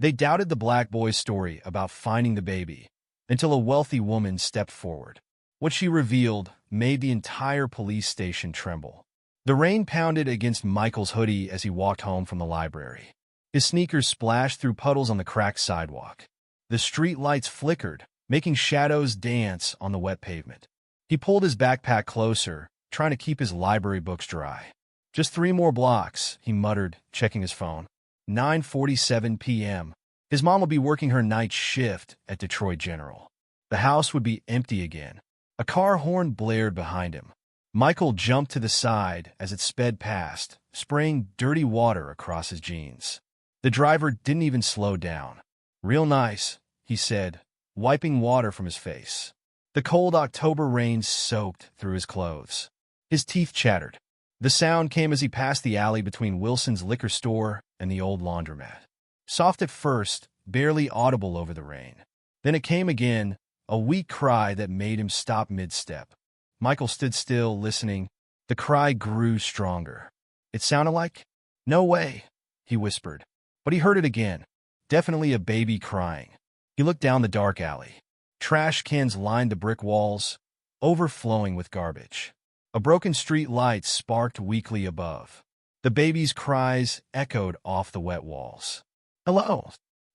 They doubted the black boy's story about finding the baby until a wealthy woman stepped forward. What she revealed made the entire police station tremble. The rain pounded against Michael's hoodie as he walked home from the library. His sneakers splashed through puddles on the cracked sidewalk. The street lights flickered, making shadows dance on the wet pavement. He pulled his backpack closer, trying to keep his library books dry. Just 3 more blocks, he muttered, checking his phone. 9:47 p.m. His mom would be working her night shift at Detroit General. The house would be empty again. A car horn blared behind him. Michael jumped to the side as it sped past, spraying dirty water across his jeans. The driver didn't even slow down. "Real nice," he said, wiping water from his face. The cold October rain soaked through his clothes. His teeth chattered. The sound came as he passed the alley between Wilson's liquor store and the old laundromat. Soft at first, barely audible over the rain. Then it came again, a weak cry that made him stop mid-step. Michael stood still, listening. The cry grew stronger. It sounded like, "No way," he whispered. But he heard it again. Definitely a baby crying. He looked down the dark alley. Trash cans lined the brick walls, overflowing with garbage. A broken street light sparked weakly above. The baby's cries echoed off the wet walls. "Hello,"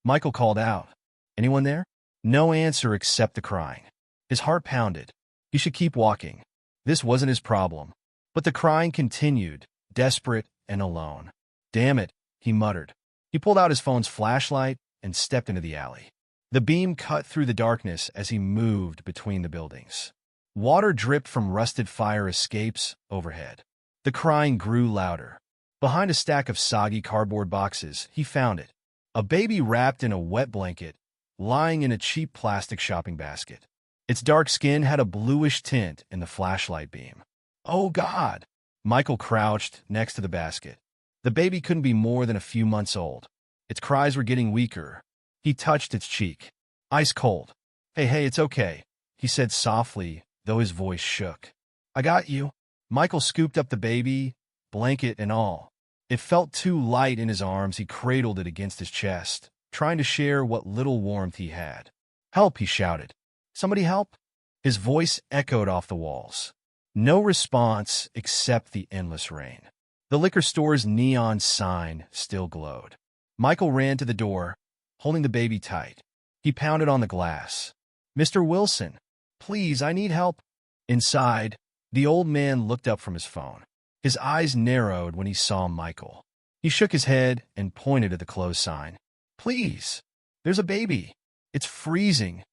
Michael called out. "Anyone there?" No answer except the crying. His heart pounded. He should keep walking. This wasn't his problem. But the crying continued, desperate and alone. "Damn it," he muttered. He pulled out his phone's flashlight and stepped into the alley. The beam cut through the darkness as he moved between the buildings. Water dripped from rusted fire escapes overhead. The crying grew louder. Behind a stack of soggy cardboard boxes, he found it. A baby wrapped in a wet blanket, lying in a cheap plastic shopping basket. Its dark skin had a bluish tint in the flashlight beam. "Oh, God!" Michael crouched next to the basket. The baby couldn't be more than a few months old. Its cries were getting weaker. He touched its cheek. Ice cold. Hey, it's okay," he said softly, though his voice shook. "I got you." Michael scooped up the baby, blanket and all. It felt too light in his arms. He cradled it against his chest, trying to share what little warmth he had. "Help," he shouted. "Somebody help?" His voice echoed off the walls. No response except the endless rain. The liquor store's neon sign still glowed. Michael ran to the door, holding the baby tight. He pounded on the glass. "Mr. Wilson, please, I need help." Inside, the old man looked up from his phone. His eyes narrowed when he saw Michael. He shook his head and pointed at the closed sign. "Please, there's a baby. It's freezing."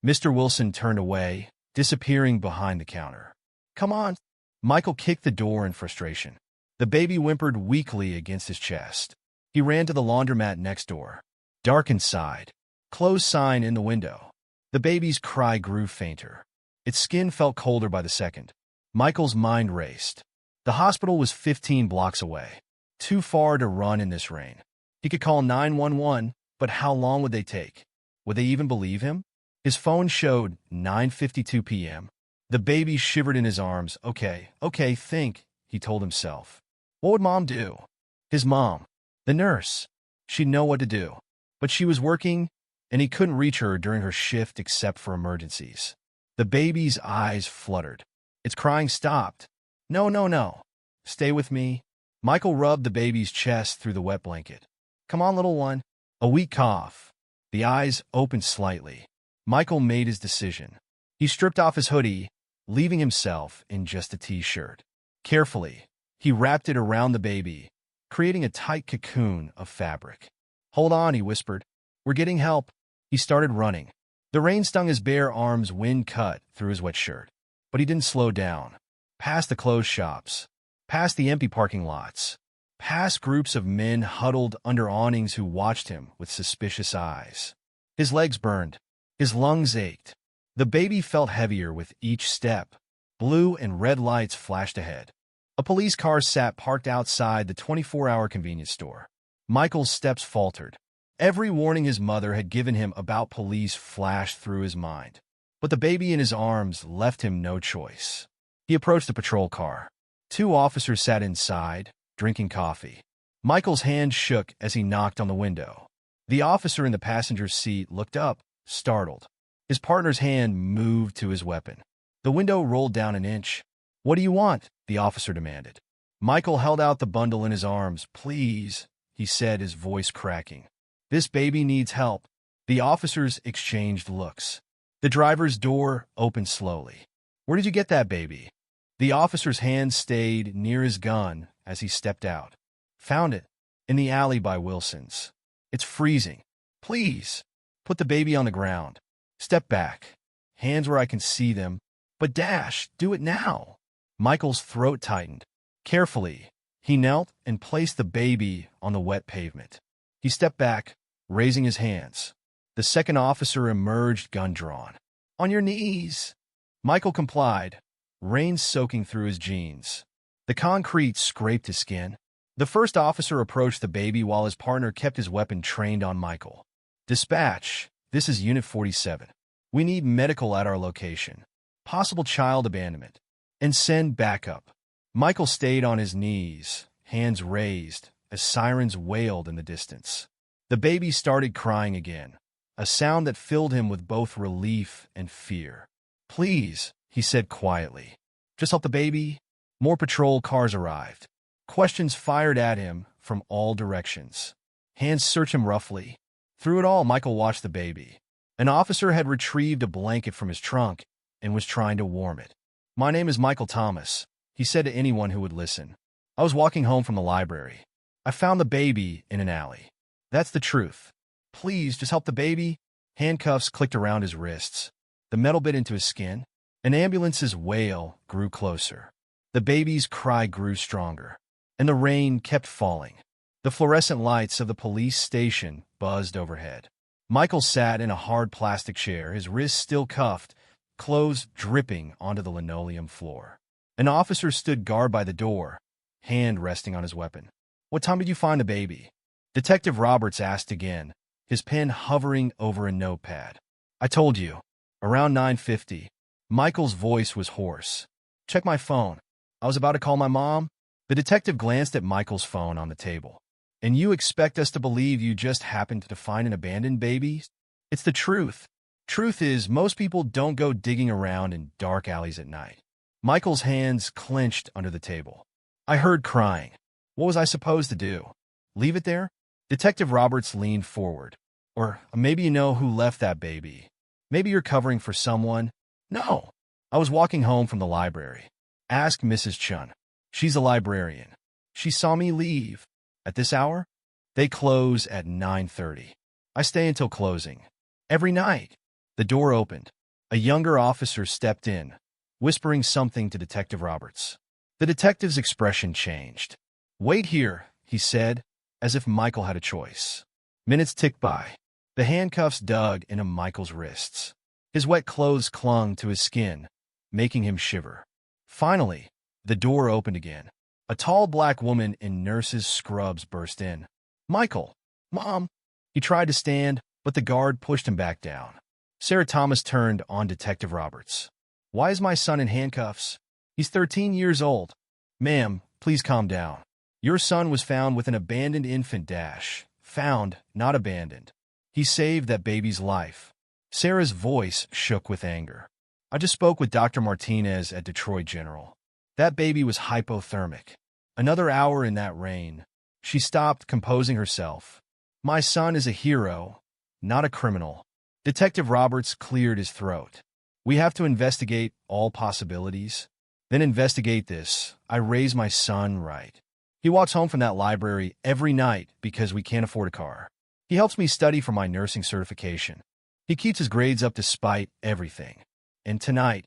Mr. Wilson turned away, disappearing behind the counter. "Come on." Michael kicked the door in frustration. The baby whimpered weakly against his chest. He ran to the laundromat next door. Dark inside. Closed sign in the window. The baby's cry grew fainter. Its skin felt colder by the second. Michael's mind raced. The hospital was 15 blocks away. Too far to run in this rain. He could call 911, but how long would they take? Would they even believe him? His phone showed 9:52 p.m. The baby shivered in his arms. Okay, think, he told himself. What would Mom do? His mom. The nurse. She'd know what to do. But she was working, and he couldn't reach her during her shift except for emergencies. The baby's eyes fluttered. Its crying stopped. No. Stay with me. Michael rubbed the baby's chest through the wet blanket. Come on, little one. A weak cough. The eyes opened slightly. Michael made his decision. He stripped off his hoodie, leaving himself in just a t-shirt. Carefully, he wrapped it around the baby, creating a tight cocoon of fabric. Hold on, he whispered. We're getting help. He started running. The rain stung his bare arms, wind cut through his wet shirt. But he didn't slow down. Past the closed shops, past the empty parking lots, past groups of men huddled under awnings who watched him with suspicious eyes. His legs burned. His lungs ached. The baby felt heavier with each step. Blue and red lights flashed ahead. A police car sat parked outside the 24-hour convenience store. Michael's steps faltered. Every warning his mother had given him about police flashed through his mind. But the baby in his arms left him no choice. He approached the patrol car. 2 officers sat inside, drinking coffee. Michael's hand shook as he knocked on the window. The officer in the passenger's seat looked up, startled. His partner's hand moved to his weapon. The window rolled down an inch. "What do you want?" the officer demanded. Michael held out the bundle in his arms. "Please," he said, his voice cracking. "This baby needs help." The officers exchanged looks. The driver's door opened slowly. "Where did you get that baby?" The officer's hand stayed near his gun as he stepped out. "Found it in the alley by Wilson's. It's freezing. Please, put the baby on the ground. Step back. Hands where I can see them. But Dash, do it now." Michael's throat tightened. Carefully, he knelt and placed the baby on the wet pavement. He stepped back, raising his hands. The second officer emerged, gun drawn. "On your knees." Michael complied, rain soaking through his jeans. The concrete scraped his skin. The first officer approached the baby while his partner kept his weapon trained on Michael. "Dispatch, this is Unit 47. We need medical at our location. Possible child abandonment. And send backup." Michael stayed on his knees, hands raised, as sirens wailed in the distance. The baby started crying again, a sound that filled him with both relief and fear. "Please," he said quietly. "Just help the baby." More patrol cars arrived. Questions fired at him from all directions. Hands searched him roughly. Through it all, Michael watched the baby. An officer had retrieved a blanket from his trunk and was trying to warm it. "My name is Michael Thomas," he said to anyone who would listen. "I was walking home from the library. I found the baby in an alley. That's the truth. Please, just help the baby." Handcuffs clicked around his wrists. The metal bit into his skin. An ambulance's wail grew closer. The baby's cry grew stronger. And the rain kept falling. The fluorescent lights of the police station buzzed overhead. Michael sat in a hard plastic chair, his wrists still cuffed, clothes dripping onto the linoleum floor. An officer stood guard by the door, hand resting on his weapon. "What time did you find the baby?" Detective Roberts asked again, his pen hovering over a notepad. "I told you. Around 9:50. Michael's voice was hoarse. "Check my phone. I was about to call my mom." The detective glanced at Michael's phone on the table. "And you expect us to believe you just happened to find an abandoned baby? It's the truth. Truth is, most people don't go digging around in dark alleys at night." Michael's hands clenched under the table. "I heard crying. What was I supposed to do? Leave it there?" Detective Roberts leaned forward. "Or maybe you know who left that baby. Maybe you're covering for someone." "No. I was walking home from the library. Ask Mrs. Chun. She's a librarian. She saw me leave. At this hour? They close at 9:30. I stay until closing. Every night." The door opened. A younger officer stepped in, whispering something to Detective Roberts. The detective's expression changed. "Wait here," he said, as if Michael had a choice. Minutes ticked by. The handcuffs dug into Michael's wrists. His wet clothes clung to his skin, making him shiver. Finally, the door opened again. A tall black woman in nurse's scrubs burst in. "Michael! Mom!" He tried to stand, but the guard pushed him back down. Sarah Thomas turned on Detective Roberts. "Why is my son in handcuffs? He's 13 years old." "Ma'am, please calm down. Your son was found with an abandoned infant, Dash. Found, not abandoned. He saved that baby's life." Sarah's voice shook with anger. "I just spoke with Dr. Martinez at Detroit General. That baby was hypothermic. Another hour in that rain." She stopped, composing herself. "My son is a hero, not a criminal." Detective Roberts cleared his throat. "We have to investigate all possibilities. Then investigate this. I raise my son right. He walks home from that library every night because we can't afford a car. He helps me study for my nursing certification. He keeps his grades up despite everything. And tonight,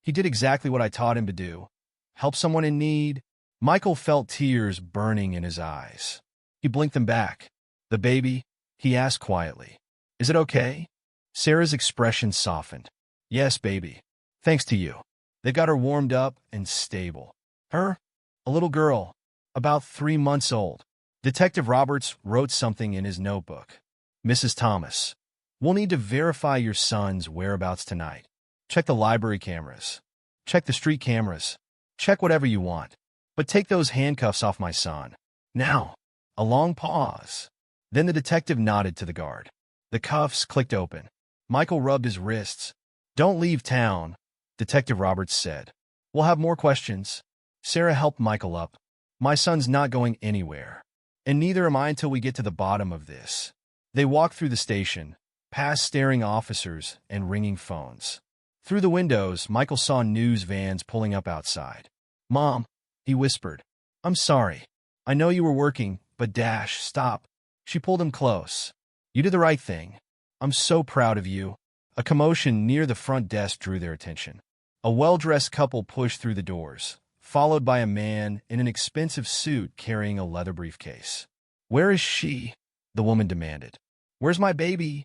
he did exactly what I taught him to do. Help someone in need." Michael felt tears burning in his eyes. He blinked them back. "The baby?" he asked quietly. "Is it okay?" Sarah's expression softened. "Yes, baby. Thanks to you. They got her warmed up and stable." "Her?" "A little girl. About 3 months old." Detective Roberts wrote something in his notebook. "Mrs. Thomas, we'll need to verify your son's whereabouts tonight. Check the library cameras. Check the street cameras. Check whatever you want. But take those handcuffs off my son. Now." A long pause. Then the detective nodded to the guard. The cuffs clicked open. Michael rubbed his wrists. "Don't leave town," Detective Roberts said. "We'll have more questions." Sarah helped Michael up. "My son's not going anywhere. And neither am I until we get to the bottom of this." They walked through the station, past staring officers and ringing phones. Through the windows, Michael saw news vans pulling up outside. "Mom," he whispered. "I'm sorry. I know you were working, but stop." She pulled him close. "You did the right thing. I'm so proud of you." A commotion near the front desk drew their attention. A well-dressed couple pushed through the doors, followed by a man in an expensive suit carrying a leather briefcase. "Where is she?" the woman demanded. "Where's my baby?"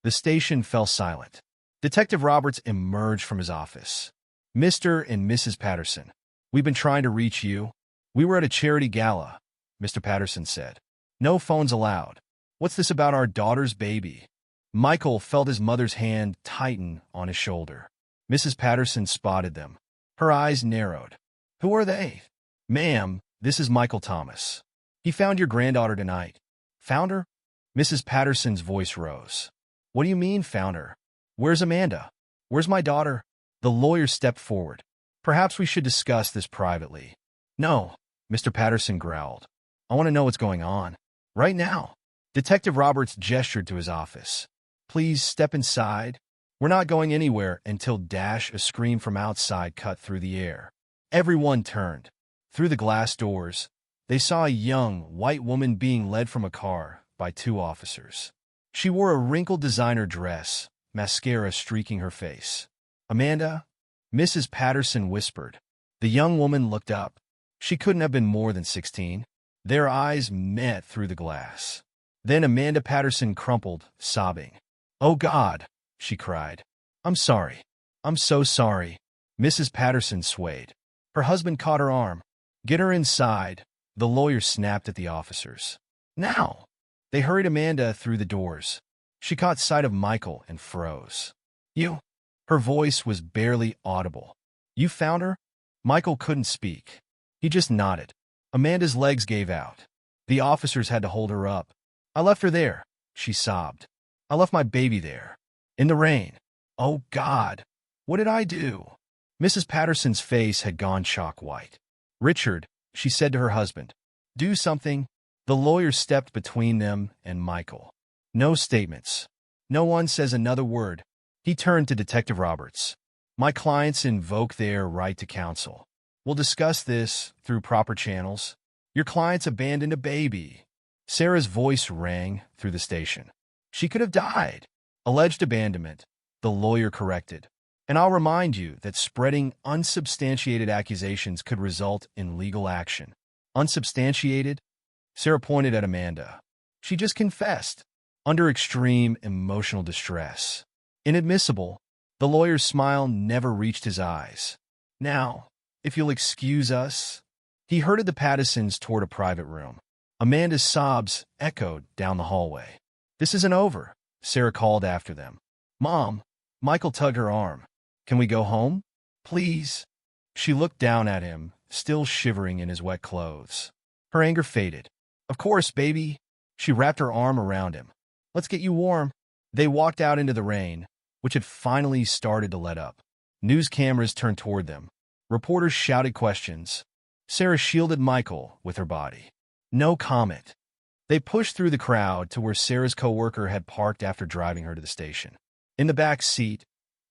The station fell silent. Detective Roberts emerged from his office. "Mr. and Mrs. Patterson, we've been trying to reach you." "We were at a charity gala," Mr. Patterson said. "No phones allowed." "What's this about our daughter's baby?" Michael felt his mother's hand tighten on his shoulder. Mrs. Patterson spotted them. Her eyes narrowed. "Who are they?" "Ma'am, this is Michael Thomas. He found your granddaughter tonight." "Found her?" Mrs. Patterson's voice rose. "What do you mean, found her? Where's Amanda? Where's my daughter?" The lawyer stepped forward. "Perhaps we should discuss this privately." "No," Mr. Patterson growled. "I want to know what's going on. Right now." Detective Roberts gestured to his office. "Please step inside. We're not going anywhere until a scream from outside cut through the air." Everyone turned. Through the glass doors, they saw a young, white woman being led from a car by two officers. She wore a wrinkled designer dress, mascara streaking her face. "Amanda?" Mrs. Patterson whispered. The young woman looked up. She couldn't have been more than 16. Their eyes met through the glass. Then Amanda Patterson crumpled, sobbing. "Oh, God," she cried. "I'm sorry. I'm so sorry." Mrs. Patterson swayed. Her husband caught her arm. "Get her inside," the lawyer snapped at the officers. "Now!" They hurried Amanda through the doors. She caught sight of Michael and froze. "You?" Her voice was barely audible. "You found her?" Michael couldn't speak. He just nodded. Amanda's legs gave out. The officers had to hold her up. "I left her there," she sobbed. "I left my baby there. In the rain. Oh, God. What did I do?" Mrs. Patterson's face had gone chalk white. "Richard," she said to her husband, "do something." The lawyer stepped between them and Michael. "No statements. No one says another word." He turned to Detective Roberts. "My clients invoke their right to counsel. We'll discuss this through proper channels. Your clients abandoned a baby." Sarah's voice rang through the station. "She could have died." "Alleged abandonment," the lawyer corrected. "And I'll remind you that spreading unsubstantiated accusations could result in legal action." "Unsubstantiated?" Sarah pointed at Amanda. "She just confessed, under extreme emotional distress." "Inadmissible." The lawyer's smile never reached his eyes. "Now, if you'll excuse us." He herded the Pattersons toward a private room. Amanda's sobs echoed down the hallway. "This isn't over," Sarah called after them. "Mom," Michael tugged her arm. "Can we go home? Please?" She looked down at him, still shivering in his wet clothes. Her anger faded. "Of course, baby." She wrapped her arm around him. "Let's get you warm." They walked out into the rain, which had finally started to let up. News cameras turned toward them. Reporters shouted questions. Sarah shielded Michael with her body. No comment. They pushed through the crowd to where Sarah's coworker had parked after driving her to the station. In the back seat,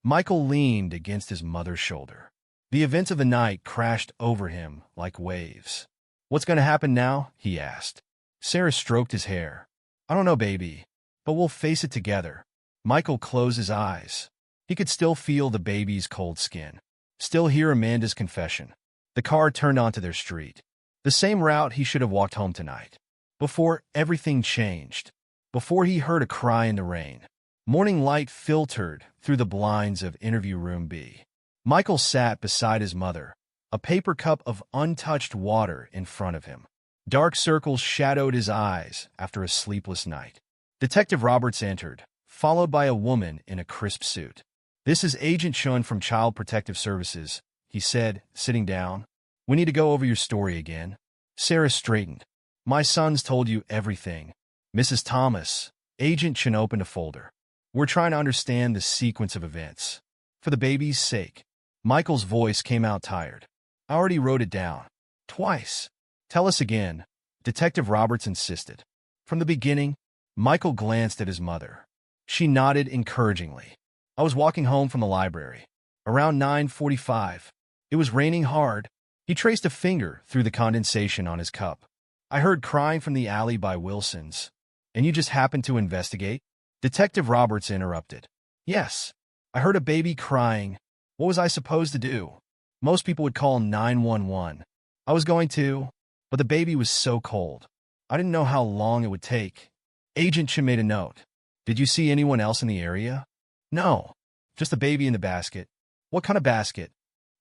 Michael leaned against his mother's shoulder. The events of the night crashed over him like waves. "What's going to happen now?" he asked. Sarah stroked his hair. "I don't know, baby, but we'll face it together." Michael closed his eyes. He could still feel the baby's cold skin, still hear Amanda's confession. The car turned onto their street, the same route he should have walked home tonight. Before everything changed, before he heard a cry in the rain, morning light filtered through the blinds of Interview Room B. Michael sat beside his mother, a paper cup of untouched water in front of him. Dark circles shadowed his eyes after a sleepless night. Detective Roberts entered, followed by a woman in a crisp suit. "This is Agent Chun from Child Protective Services," he said, sitting down. "We need to go over your story again." Sarah straightened. "My son's told you everything." Mrs. Thomas, Agent Chen opened a folder. We're trying to understand the sequence of events. For the baby's sake. Michael's voice came out tired. I already wrote it down. Twice. Tell us again, Detective Roberts insisted. From the beginning, Michael glanced at his mother. She nodded encouragingly. I was walking home from the library. Around 9:45. It was raining hard. He traced a finger through the condensation on his cup. I heard crying from the alley by Wilson's. And you just happened to investigate? Detective Roberts interrupted. Yes. I heard a baby crying. What was I supposed to do? Most people would call 911. I was going to, but the baby was so cold. I didn't know how long it would take. Agent Chen made a note. Did you see anyone else in the area? No. Just a baby in the basket. What kind of basket?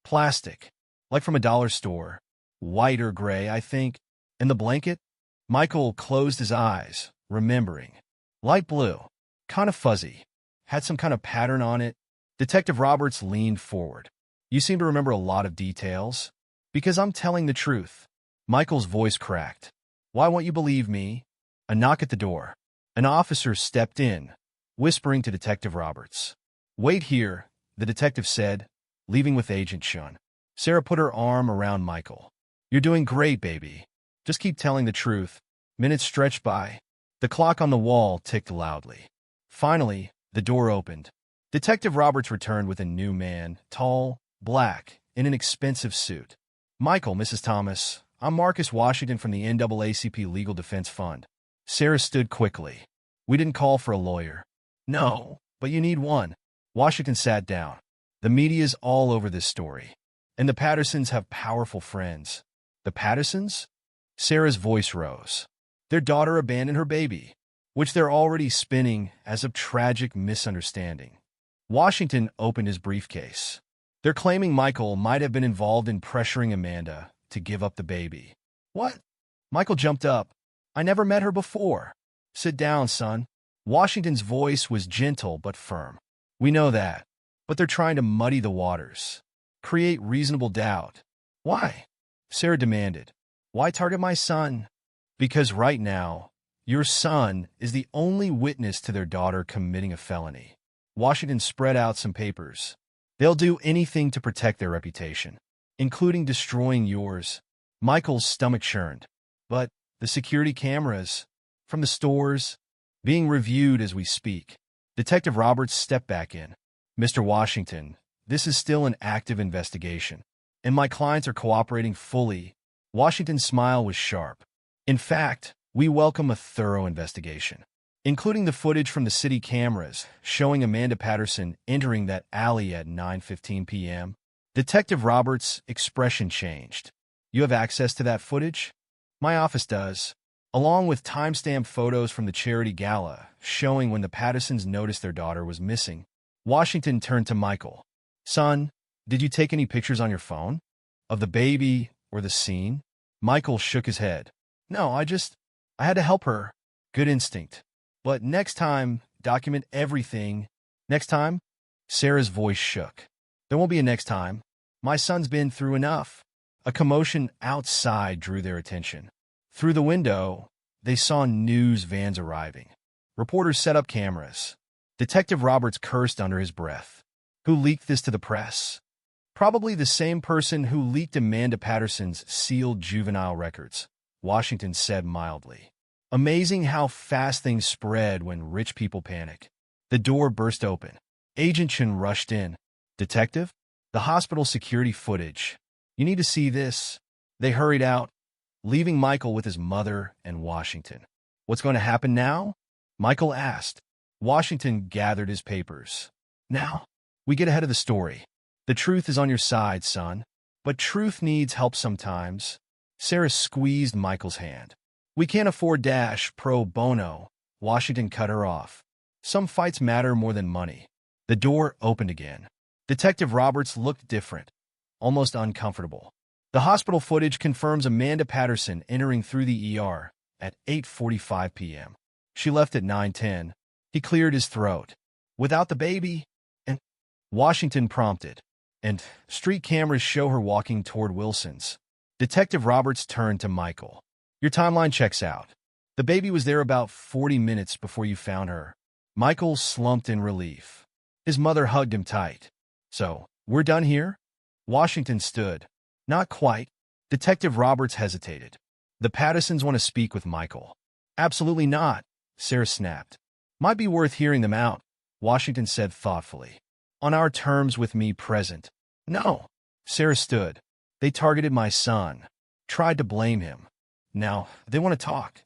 Plastic. Like from a dollar store. White or gray, I think. And the blanket? Michael closed his eyes, remembering. Light blue. Kind of fuzzy. Had some kind of pattern on it. Detective Roberts leaned forward. You seem to remember a lot of details. Because I'm telling the truth. Michael's voice cracked. Why won't you believe me? A knock at the door. An officer stepped in, whispering to Detective Roberts. Wait here, the detective said, leaving with Agent Chen. Sarah put her arm around Michael. You're doing great, baby. Just keep telling the truth. Minutes stretched by. The clock on the wall ticked loudly. Finally, the door opened. Detective Roberts returned with a new man, tall, black, in an expensive suit. Michael, Mrs. Thomas, I'm Marcus Washington from the NAACP Legal Defense Fund. Sarah stood quickly. We didn't call for a lawyer. No, but you need one. Washington sat down. The media's all over this story. And the Pattersons have powerful friends. The Pattersons? Sarah's voice rose. Their daughter abandoned her baby, which they're already spinning as a tragic misunderstanding. Washington opened his briefcase. They're claiming Michael might have been involved in pressuring Amanda to give up the baby. What? Michael jumped up. I never met her before. Sit down, son. Washington's voice was gentle but firm. We know that, but they're trying to muddy the waters. Create reasonable doubt. Why? Sarah demanded. Why target my son? Because right now, your son is the only witness to their daughter committing a felony. Washington spread out some papers. They'll do anything to protect their reputation, including destroying yours. Michael's stomach churned. But the security cameras from the stores being reviewed as we speak. Detective Roberts stepped back in. Mr. Washington, this is still an active investigation, and my clients are cooperating fully. Washington's smile was sharp. In fact, we welcome a thorough investigation, including the footage from the city cameras showing Amanda Patterson entering that alley at 9:15 p.m. Detective Roberts' expression changed. You have access to that footage? My office does, along with timestamp photos from the charity gala showing when the Pattersons noticed their daughter was missing. Washington turned to Michael. Son, did you take any pictures on your phone? Of the baby or the scene? Michael shook his head. No, I had to help her. Good instinct. But next time, document everything. Next time? Sarah's voice shook. There won't be a next time. My son's been through enough. A commotion outside drew their attention. Through the window, they saw news vans arriving. Reporters set up cameras. Detective Roberts cursed under his breath. Who leaked this to the press? Probably the same person who leaked Amanda Patterson's sealed juvenile records, Washington said mildly. Amazing how fast things spread when rich people panic. The door burst open. Agent Chen rushed in. Detective? The hospital security footage. You need to see this. They hurried out, leaving Michael with his mother and Washington. What's going to happen now? Michael asked. Washington gathered his papers. Now, we get ahead of the story. The truth is on your side, son. But truth needs help sometimes. Sarah squeezed Michael's hand. We can't afford dash pro bono. Washington cut her off. Some fights matter more than money. The door opened again. Detective Roberts looked different, almost uncomfortable. The hospital footage confirms Amanda Patterson entering through the ER at 8:45 p.m. She left at 9:10. He cleared his throat. Without the baby? And Washington prompted. And street cameras show her walking toward Wilson's. Detective Roberts turned to Michael. Your timeline checks out. The baby was there about 40 minutes before you found her. Michael slumped in relief. His mother hugged him tight. So, we're done here? Washington stood. Not quite. Detective Roberts hesitated. The Pattersons want to speak with Michael. Absolutely not, Sarah snapped. Might be worth hearing them out, Washington said thoughtfully. On our terms with me present. No. Sarah stood. They targeted my son. Tried to blame him. Now, they want to talk.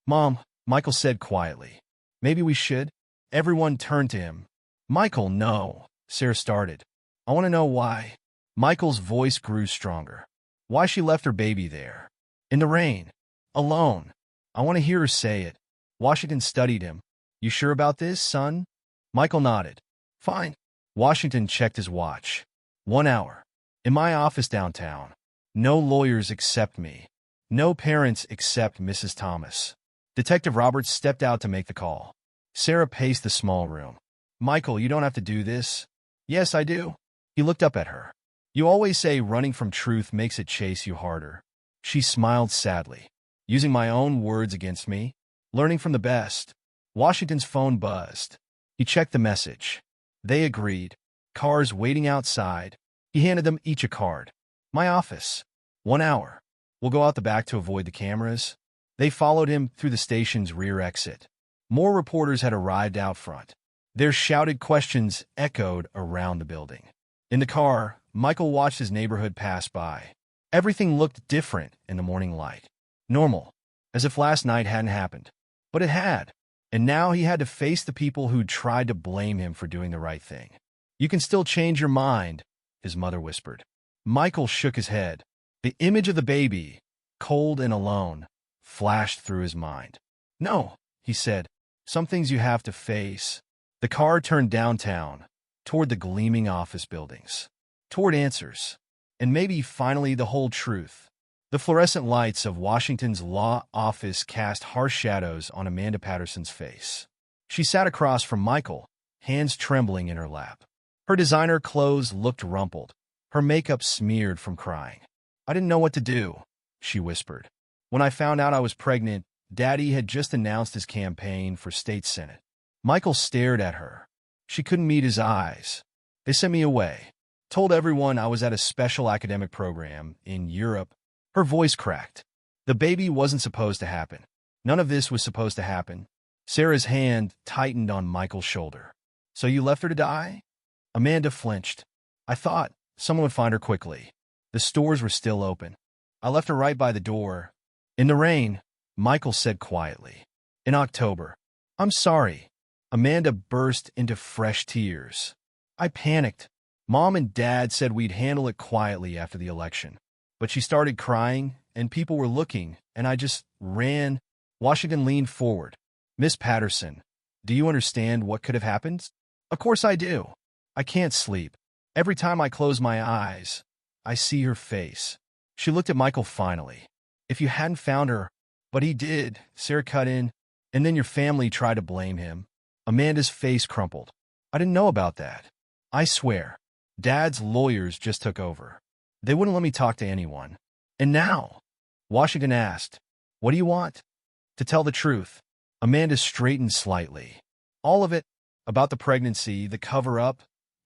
Mom, Michael said quietly. Maybe we should? Everyone turned to him. Michael, no. Sarah started. I want to know why. Michael's voice grew stronger. Why she left her baby there. In the rain. Alone. I want to hear her say it. Washington studied him. You sure about this, son? Michael nodded. Fine. Washington checked his watch. 1 hour. In my office downtown. No lawyers except me. No parents except Mrs. Thomas. Detective Roberts stepped out to make the call. Sarah paced the small room. Michael, you don't have to do this. Yes, I do. He looked up at her. You always say running from truth makes it chase you harder. She smiled sadly. Using my own words against me. Learning from the best. Washington's phone buzzed. He checked the message. They agreed. Cars waiting outside. He handed them each a card. My office. 1 hour. We'll go out the back to avoid the cameras. They followed him through the station's rear exit. More reporters had arrived out front. Their shouted questions echoed around the building. In the car, Michael watched his neighborhood pass by. Everything looked different in the morning light. Normal, as if last night hadn't happened. But it had, and now he had to face the people who'd tried to blame him for doing the right thing. You can still change your mind, his mother whispered. Michael shook his head. The image of the baby, cold and alone, flashed through his mind. No, he said, some things you have to face. The car turned downtown, toward the gleaming office buildings, toward answers, and maybe finally the whole truth. The fluorescent lights of Washington's law office cast harsh shadows on Amanda Patterson's face. She sat across from Michael, hands trembling in her lap. Her designer clothes looked rumpled, her makeup smeared from crying. I didn't know what to do, she whispered. When I found out I was pregnant, Daddy had just announced his campaign for state senate. Michael stared at her. She couldn't meet his eyes. They sent me away. Told everyone I was at a special academic program in Europe. Her voice cracked. The baby wasn't supposed to happen. None of this was supposed to happen. Sarah's hand tightened on Michael's shoulder. So you left her to die? Amanda flinched. I thought someone would find her quickly. The stores were still open. I left her right by the door. In the rain, Michael said quietly. In October. I'm sorry. Amanda burst into fresh tears. I panicked. Mom and Dad said we'd handle it quietly after the election. But she started crying, and people were looking, and I just ran. Washington leaned forward. Miss Patterson, do you understand what could have happened? Of course I do. I can't sleep. Every time I close my eyes, I see her face. She looked at Michael finally. If you hadn't found her, but he did, Sarah cut in, and then your family tried to blame him. Amanda's face crumpled. I didn't know about that. I swear. Dad's lawyers just took over. They wouldn't let me talk to anyone. And now? Washington asked, what do you want? To tell the truth. Amanda straightened slightly. All of it, about the pregnancy, the cover-up,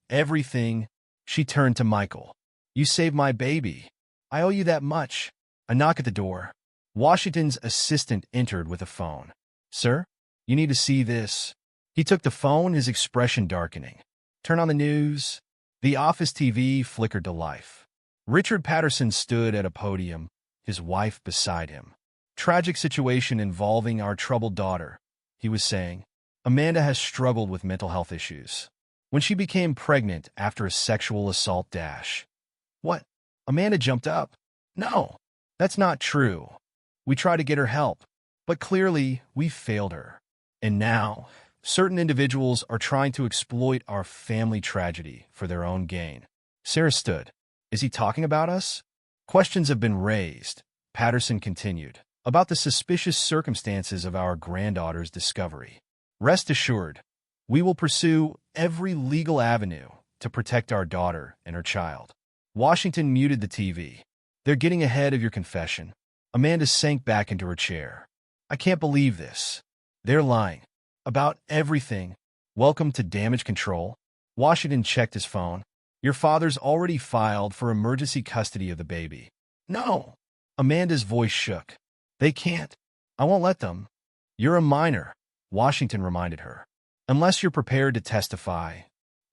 everything. She turned to Michael. You saved my baby. I owe you that much. A knock at the door. Washington's assistant entered with a phone. Sir, you need to see this. He took the phone, his expression darkening. Turn on the news. The office TV flickered to life. Richard Patterson stood at a podium, his wife beside him. Tragic situation involving our troubled daughter, he was saying. Amanda has struggled with mental health issues. When she became pregnant after a sexual assault dash. What? Amanda jumped up. No, that's not true. We tried to get her help, but clearly we failed her. And now, certain individuals are trying to exploit our family tragedy for their own gain. Sarah stood. Is he talking about us? Questions have been raised, Patterson continued, about the suspicious circumstances of our granddaughter's discovery. Rest assured, we will pursue every legal avenue to protect our daughter and her child. Washington muted the TV. They're getting ahead of your confession. Amanda sank back into her chair. I can't believe this. They're lying. About everything. Welcome to Damage Control. Washington checked his phone. Your father's already filed for emergency custody of the baby. No. Amanda's voice shook. They can't. I won't let them. You're a minor, Washington reminded her. Unless you're prepared to testify.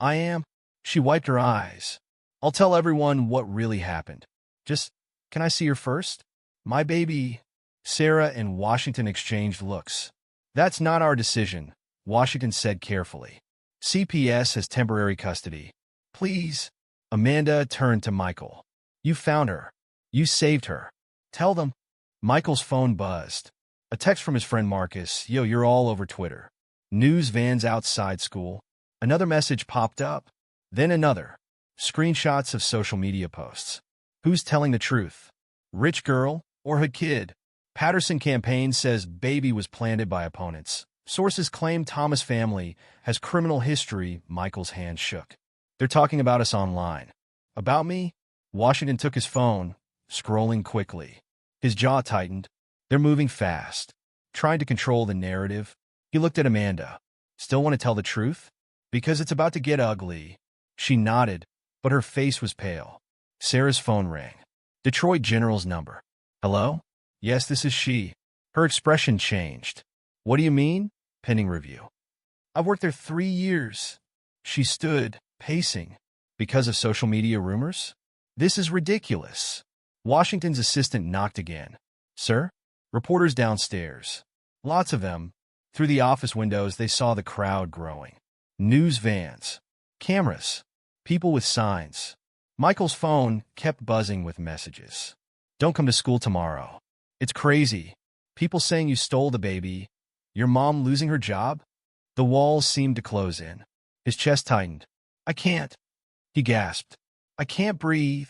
I am. She wiped her eyes. I'll tell everyone what really happened. Just, can I see her first? My baby. Sarah and Washington exchanged looks. That's not our decision, Washington said carefully. CPS has temporary custody. Please. Amanda turned to Michael. You found her. You saved her. Tell them. Michael's phone buzzed. A text from his friend Marcus. Yo, you're all over Twitter. News vans outside school. Another message popped up. Then another. Screenshots of social media posts. Who's telling the truth? Rich girl or her kid? Patterson campaign says baby was planted by opponents. Sources claim Thomas family has criminal history. Michael's hand shook. They're talking about us online. About me? Washington took his phone, scrolling quickly. His jaw tightened. They're moving fast, trying to control the narrative. He looked at Amanda. Still want to tell the truth? Because it's about to get ugly. She nodded, but her face was pale. Sarah's phone rang. Detroit General's number. Hello? Yes, this is she. Her expression changed. What do you mean? Pending review. I've worked there 3 years. She stood, pacing. Because of social media rumors? This is ridiculous. Washington's assistant knocked again. Sir? Reporters downstairs. Lots of them. Through the office windows, they saw the crowd growing. News vans. Cameras. People with signs. Michael's phone kept buzzing with messages. Don't come to school tomorrow. It's crazy. People saying you stole the baby. Your mom losing her job? The walls seemed to close in. His chest tightened. I can't. He gasped. I can't breathe.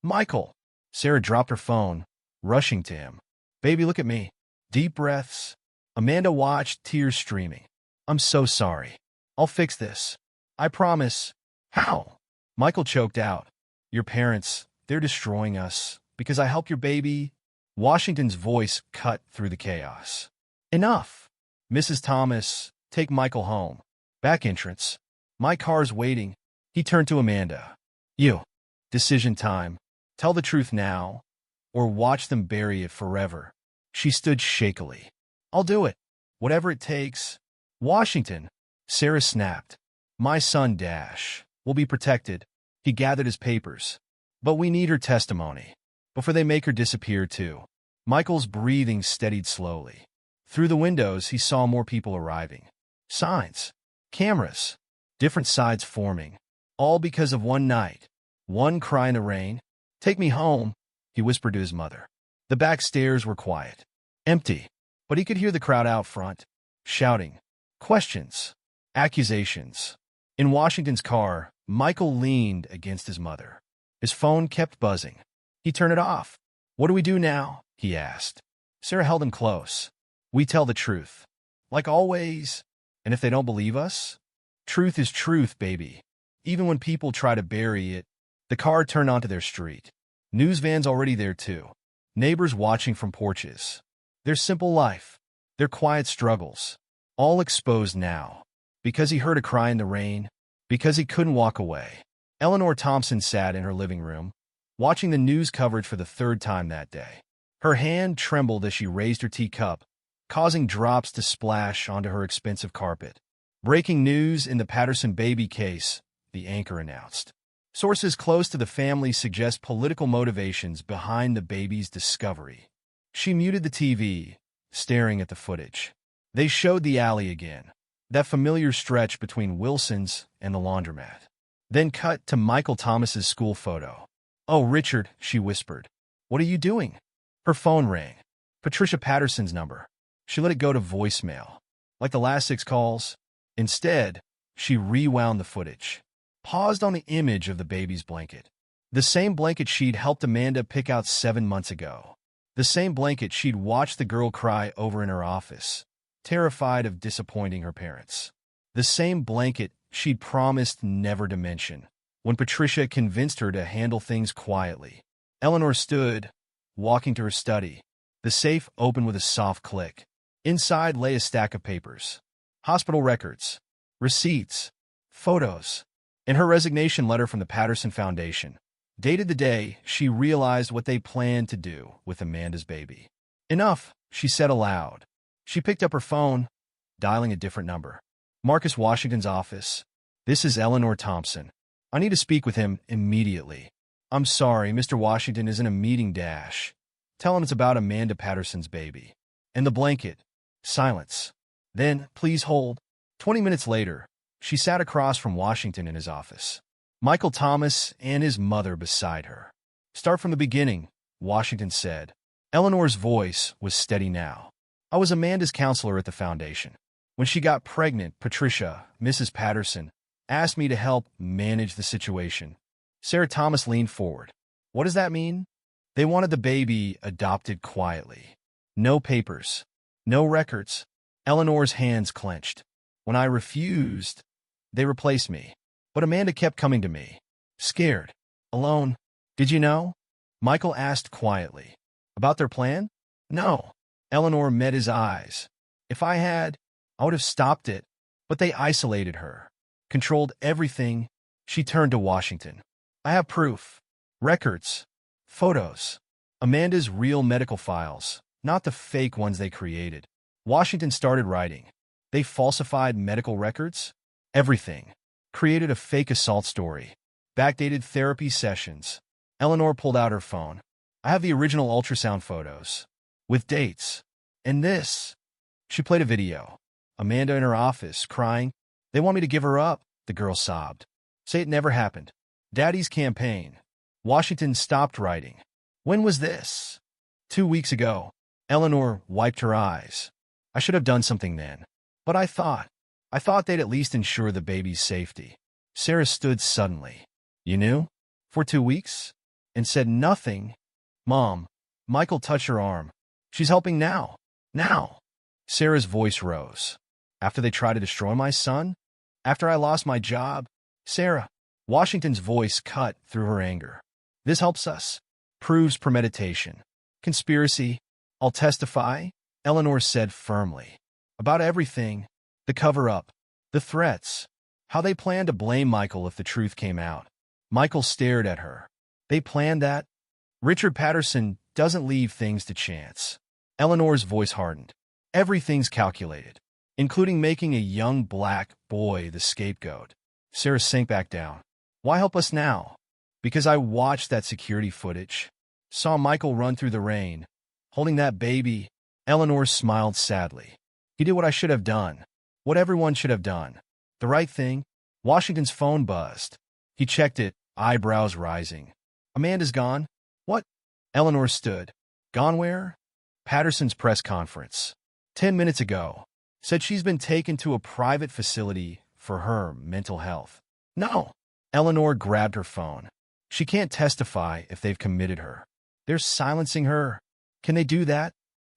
Michael. Sarah dropped her phone, rushing to him. Baby, look at me. Deep breaths. Amanda watched, tears streaming. I'm so sorry. I'll fix this. I promise. How? Michael choked out. Your parents, they're destroying us because I helped your baby. Washington's voice cut through the chaos. Enough. Mrs. Thomas, take Michael home. Back entrance. My car's waiting. He turned to Amanda. You. Decision time. Tell the truth now, or watch them bury it forever. She stood shakily. I'll do it. Whatever it takes. Washington. Sarah snapped. My son, Dash, will be protected. He gathered his papers. But we need her testimony. Before they make her disappear, too. Michael's breathing steadied slowly. Through the windows, he saw more people arriving. Signs. Cameras. Different sides forming. All because of one night. One cry in the rain. Take me home, he whispered to his mother. The back stairs were quiet. Empty. But he could hear the crowd out front. Shouting. Questions. Accusations. In Washington's car, Michael leaned against his mother. His phone kept buzzing. He turned it off. What do we do now? He asked. Sarah held him close. We tell the truth. Like always. And if they don't believe us? Truth is truth, baby. Even when people try to bury it. The car turned onto their street. News vans already there too. Neighbors watching from porches. Their simple life. Their quiet struggles. All exposed now. Because he heard a cry in the rain. Because he couldn't walk away. Eleanor Thompson sat in her living room, watching the news coverage for the 3rd time that day. Her hand trembled as she raised her teacup, causing drops to splash onto her expensive carpet. Breaking news in the Patterson baby case, the anchor announced. Sources close to the family suggest political motivations behind the baby's discovery. She muted the TV, staring at the footage. They showed the alley again, that familiar stretch between Wilson's and the laundromat. Then cut to Michael Thomas's school photo. Oh, Richard, she whispered. What are you doing? Her phone rang. Patricia Patterson's number. She let it go to voicemail. Like the last 6 calls. Instead, she rewound the footage. Paused on the image of the baby's blanket. The same blanket she'd helped Amanda pick out 7 months ago. The same blanket she'd watched the girl cry over in her office, terrified of disappointing her parents. The same blanket she'd promised never to mention, when Patricia convinced her to handle things quietly. Eleanor stood, walking to her study. The safe opened with a soft click. Inside lay a stack of papers, hospital records, receipts, photos, and her resignation letter from the Patterson Foundation, dated the day she realized what they planned to do with Amanda's baby. Enough, she said aloud. She picked up her phone, dialing a different number. Marcus Washington's office. This is Eleanor Thompson. I need to speak with him immediately. I'm sorry, Mr. Washington is in a meeting dash. Tell him it's about Amanda Patterson's baby. And the blanket. Silence. Then, please hold. 20 minutes later, she sat across from Washington in his office. Michael Thomas and his mother beside her. Start from the beginning, Washington said. Eleanor's voice was steady now. I was Amanda's counselor at the foundation. When she got pregnant, Patricia, Mrs. Patterson, asked me to help manage the situation. Sarah Thomas leaned forward. What does that mean? They wanted the baby adopted quietly. No papers. No records. Eleanor's hands clenched. When I refused, they replaced me. But Amanda kept coming to me. Scared. Alone. Did you know? Michael asked quietly. About their plan? No. Eleanor met his eyes. If I had, I would have stopped it. But they isolated her. Controlled everything. She turned to Washington. I have proof. Records. Photos. Amanda's real medical files, not the fake ones they created. Washington started writing. They falsified medical records? Everything. Created a fake assault story. Backdated therapy sessions. Eleanor pulled out her phone. I have the original ultrasound photos. With dates. And this. She played a video. Amanda in her office, crying. They want me to give her up, the girl sobbed. Say it never happened. Daddy's campaign. Washington stopped writing. When was this? 2 weeks ago. Eleanor wiped her eyes. I should have done something then. But I thought they'd at least ensure the baby's safety. Sarah stood suddenly. You knew? For 2 weeks? And said nothing. Mom. Michael touched her arm. She's helping now. Now. Sarah's voice rose. After they tried to destroy my son? After I lost my job? Sarah. Washington's voice cut through her anger. This helps us. Proves premeditation. Conspiracy. I'll testify, Eleanor said firmly. About everything. The cover-up. The threats. How they planned to blame Michael if the truth came out. Michael stared at her. They planned that? Richard Patterson doesn't leave things to chance. Eleanor's voice hardened. Everything's calculated, including making a young black boy the scapegoat. Sarah sank back down. Why help us now? Because I watched that security footage. Saw Michael run through the rain, holding that baby. Eleanor smiled sadly. He did what I should have done. What everyone should have done. The right thing. Washington's phone buzzed. He checked it, eyebrows rising. Amanda's gone. What? Eleanor stood. Gone where? Patterson's press conference. 10 minutes ago. Said she's been taken to a private facility for her mental health. No. Eleanor grabbed her phone. She can't testify if they've committed her. They're silencing her. Can they do that?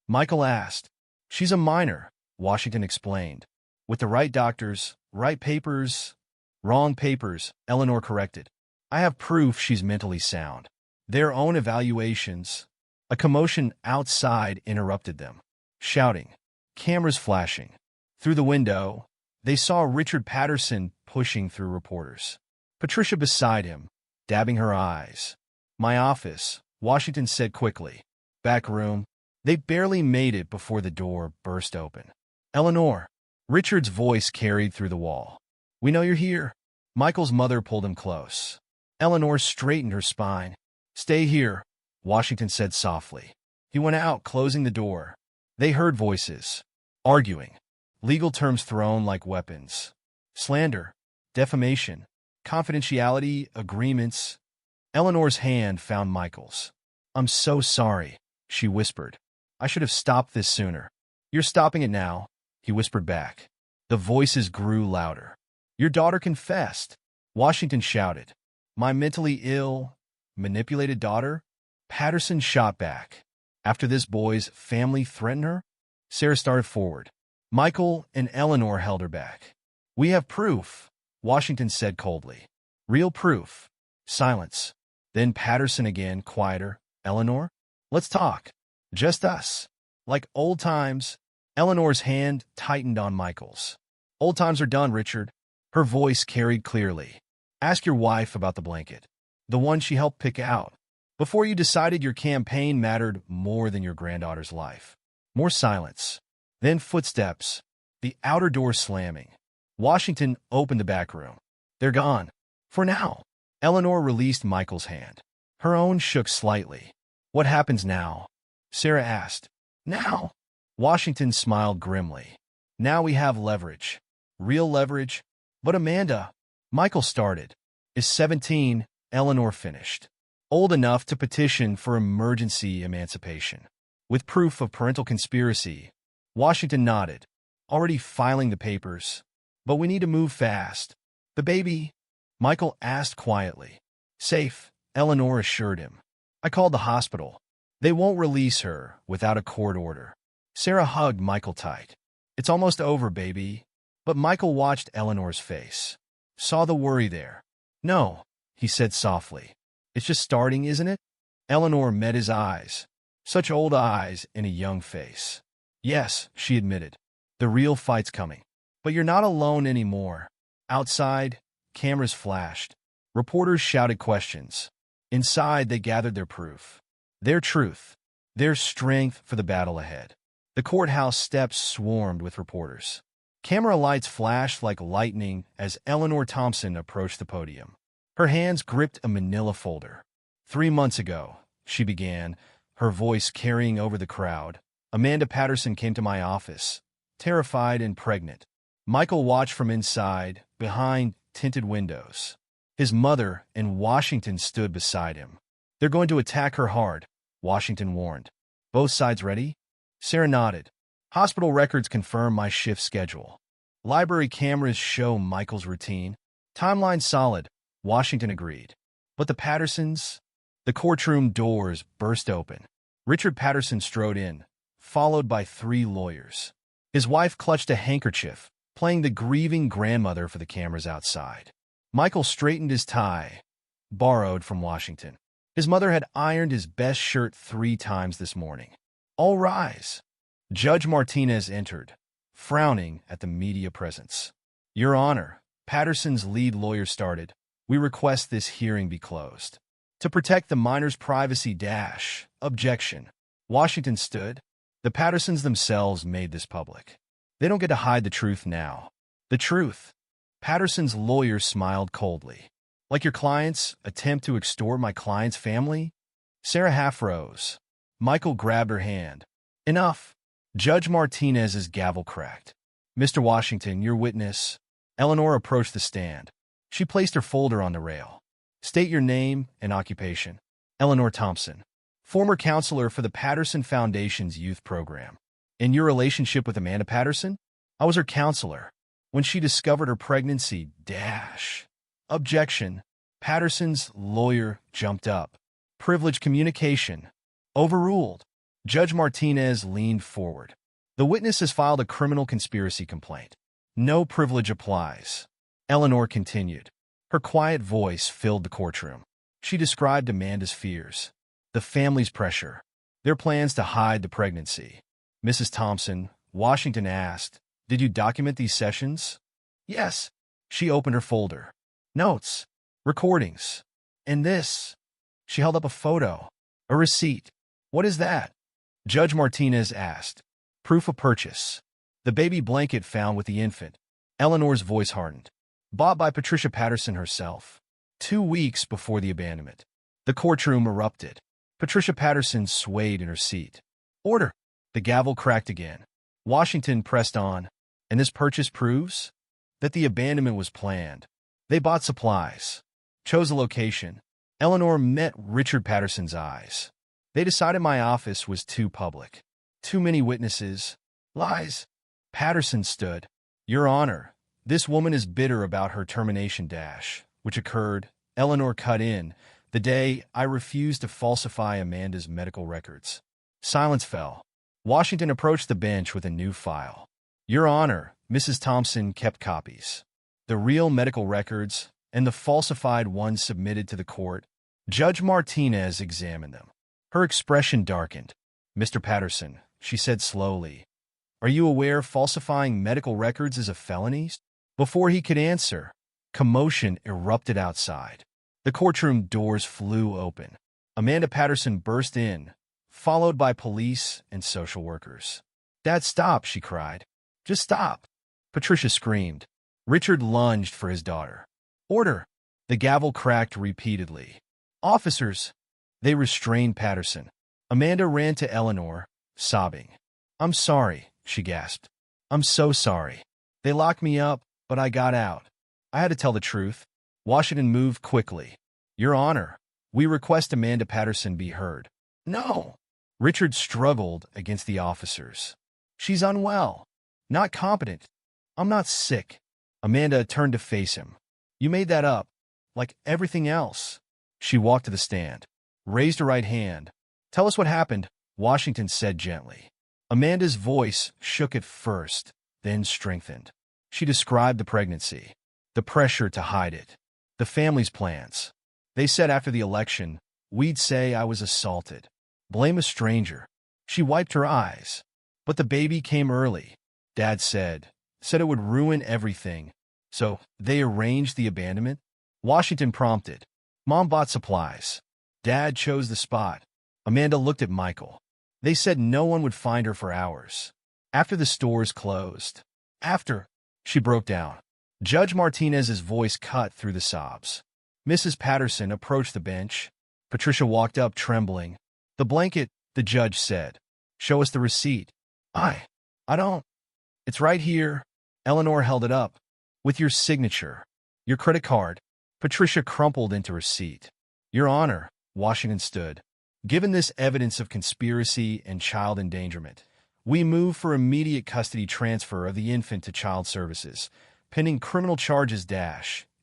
Michael asked. She's a minor, Washington explained. With the right doctors, right papers. Wrong papers, Eleanor corrected. I have proof she's mentally sound. Their own evaluations. A commotion outside interrupted them. Shouting. Cameras flashing. Through the window, they saw Richard Patterson pushing through reporters. Patricia beside him, dabbing her eyes. My office, Washington said quickly. Back room. They barely made it before the door burst open. Eleanor. Richard's voice carried through the wall. We know you're here. Michael's mother pulled him close. Eleanor straightened her spine. Stay here, Washington said softly. He went out, closing the door. They heard voices. Arguing. Legal terms thrown like weapons. Slander. Defamation. Confidentiality. Agreements. Eleanor's hand found Michael's. I'm so sorry, she whispered. I should have stopped this sooner. You're stopping it now, he whispered back. The voices grew louder. Your daughter confessed, Washington shouted. My mentally ill, manipulated daughter? Patterson shot back. After this boy's family threatened her? Sarah started forward. Michael and Eleanor held her back. We have proof, Washington said coldly. Real proof. Silence. Then Patterson again, quieter. Eleanor? Let's talk. Just us. Like old times. Eleanor's hand tightened on Michael's. Old times are done, Richard. Her voice carried clearly. Ask your wife about the blanket. The one she helped pick out. Before you decided your campaign mattered more than your granddaughter's life. More silence. Then footsteps. The outer door slamming. Washington opened the back room. They're gone. For now. Eleanor released Michael's hand. Her own shook slightly. What happens now? Sarah asked. Now? Washington smiled grimly. Now we have leverage. Real leverage. But Amanda, Michael started, is 17, Eleanor finished. Old enough to petition for emergency emancipation. With proof of parental conspiracy. Washington nodded. Already filing the papers. But we need to move fast. The baby? Michael asked quietly. Safe, Eleanor assured him. I called the hospital. They won't release her without a court order. Sarah hugged Michael tight. It's almost over, baby. But Michael watched Eleanor's face. Saw the worry there. No, he said softly. It's just starting, isn't it? Eleanor met his eyes. Such old eyes in a young face. Yes, she admitted. The real fight's coming. But you're not alone anymore. Outside, cameras flashed. Reporters shouted questions. Inside, they gathered their proof. Their truth. Their strength for the battle ahead. The courthouse steps swarmed with reporters. Camera lights flashed like lightning as Eleanor Thompson approached the podium. Her hands gripped a manila folder. 3 months ago, she began, her voice carrying over the crowd, Amanda Patterson came to my office, terrified and pregnant. Michael watched from inside, behind tinted windows. His mother and Washington stood beside him. They're going to attack her hard, Washington warned. Both sides ready? Sarah nodded. Hospital records confirm my shift schedule. Library cameras show Michael's routine. Timeline solid, Washington agreed. But the Pattersons? The courtroom doors burst open. Richard Patterson strode in, followed by 3 lawyers. His wife clutched a handkerchief, playing the grieving grandmother for the cameras outside. Michael straightened his tie, borrowed from Washington. His mother had ironed his best shirt 3 times this morning. All rise. Judge Martinez entered, frowning at the media presence. Your Honor, Patterson's lead lawyer started. We request this hearing be closed. To protect the minor's privacy objection. Washington stood. The Pattersons themselves made this public. They don't get to hide the truth now. The truth. Patterson's lawyer smiled coldly. Like your clients attempt to extort my client's family? Sarah half rose. Michael grabbed her hand. Enough. Judge Martinez's gavel cracked. Mr. Washington, your witness. Eleanor approached the stand. She placed her folder on the rail. State your name and occupation. Eleanor Thompson, former counselor for the Patterson Foundation's youth program. In your relationship with Amanda Patterson? I was her counselor. When she discovered her pregnancy, objection. Patterson's lawyer jumped up. Privileged communication. Overruled. Judge Martinez leaned forward. The witness has filed a criminal conspiracy complaint. No privilege applies. Eleanor continued. Her quiet voice filled the courtroom. She described Amanda's fears, the family's pressure, their plans to hide the pregnancy. Mrs. Thompson, Washington asked, did you document these sessions? Yes. She opened her folder. Notes. Recordings. And this. She held up a photo. A receipt. What is that? Judge Martinez asked. Proof of purchase. The baby blanket found with the infant. Eleanor's voice hardened. Bought by Patricia Patterson herself. 2 weeks before the abandonment. The courtroom erupted. Patricia Patterson swayed in her seat. Order. The gavel cracked again. Washington pressed on. And this purchase proves that the abandonment was planned. They bought supplies. Chose a location. Eleanor met Richard Patterson's eyes. They decided my office was too public. Too many witnesses. Lies. Patterson stood. Your Honor, this woman is bitter about her termination which occurred, Eleanor cut in, the day I refused to falsify Amanda's medical records. Silence fell. Washington approached the bench with a new file. Your Honor, Mrs. Thompson kept copies. The real medical records and the falsified ones submitted to the court. Judge Martinez examined them. Her expression darkened. Mr. Patterson, she said slowly, Are you aware falsifying medical records is a felony? Before he could answer, commotion erupted outside. The courtroom doors flew open. Amanda Patterson burst in, followed by police and social workers. "Dad, stop," she cried. "Just stop." Patricia screamed. Richard lunged for his daughter. "Order!" The gavel cracked repeatedly. "Officers!" They restrained Patterson. Amanda ran to Eleanor, sobbing. "I'm sorry," she gasped. "I'm so sorry. They locked me up, but I got out. I had to tell the truth." Washington moved quickly. "Your Honor, we request Amanda Patterson be heard." "No!" Richard struggled against the officers. "She's unwell. Not competent. I'm not sick." Amanda turned to face him. "You made that up, like everything else." She walked to the stand, raised her right hand. "Tell us what happened," Washington said gently. Amanda's voice shook at first, then strengthened. She described the pregnancy, the pressure to hide it, the family's plans. "They said after the election, we'd say I was assaulted. Blame a stranger." She wiped her eyes. "But the baby came early," Dad said it would ruin everything. "So they arranged the abandonment?" Washington prompted. "Mom bought supplies. Dad chose the spot." Amanda looked at Michael. "They said no one would find her for hours. After the stores closed." "After," she broke down. Judge Martinez's voice cut through the sobs. Mrs. Patterson approached the bench. Patricia walked up trembling. "The blanket," the judge said. "Show us the receipt." I don't. It's right here." Eleanor held it up. "With your signature. Your credit card." Patricia crumpled into her seat. "Your Honor," Washington stood. "Given this evidence of conspiracy and child endangerment, we move for immediate custody transfer of the infant to Child Services, pending criminal charges.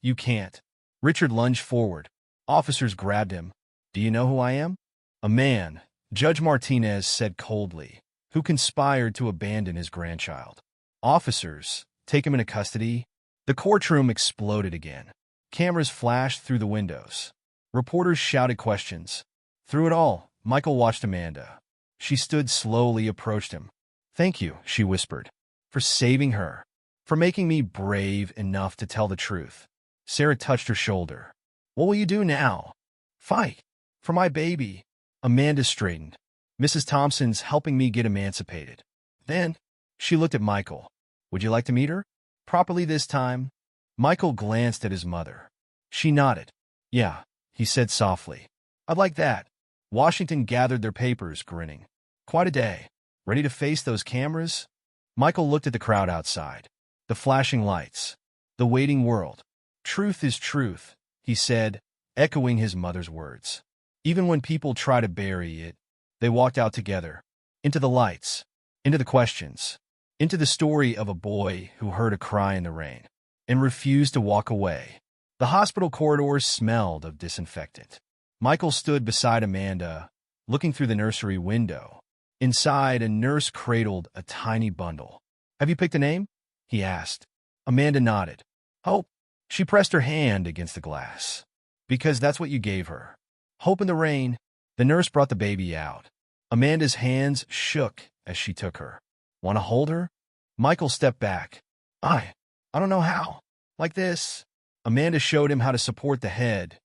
You can't." Richard lunged forward. Officers grabbed him. "Do you know who I am?" "A man," Judge Martinez said coldly, "who conspired to abandon his grandchild." "Officers, take him into custody." The courtroom exploded again. Cameras flashed through the windows. Reporters shouted questions. Through it all, Michael watched Amanda. She stood slowly, approached him. "Thank you," she whispered, "for saving her, for making me brave enough to tell the truth." Sarah touched her shoulder. "What will you do now?" "Fight. For my baby." Amanda straightened. "Mrs. Thompson's helping me get emancipated." Then she looked at Michael. "Would you like to meet her? Properly this time?" Michael glanced at his mother. She nodded. "Yeah," he said softly. "I'd like that." Washington gathered their papers, grinning. "Quite a day. Ready to face those cameras?" Michael looked at the crowd outside. The flashing lights. The waiting world. "Truth is truth," he said, echoing his mother's words. Even when people try to bury it, they walked out together. Into the lights. Into the questions. Into the story of a boy who heard a cry in the rain and refused to walk away. The hospital corridors smelled of disinfectant. Michael stood beside Amanda, looking through the nursery window. Inside, a nurse cradled a tiny bundle. "Have you picked a name?" he asked. Amanda nodded. "Hope." She pressed her hand against the glass. "Because that's what you gave her." "Hope in the rain." The nurse brought the baby out. Amanda's hands shook as she took her. "Want to hold her?" Michael stepped back. I don't know how. Like this." Amanda showed him how to support the head,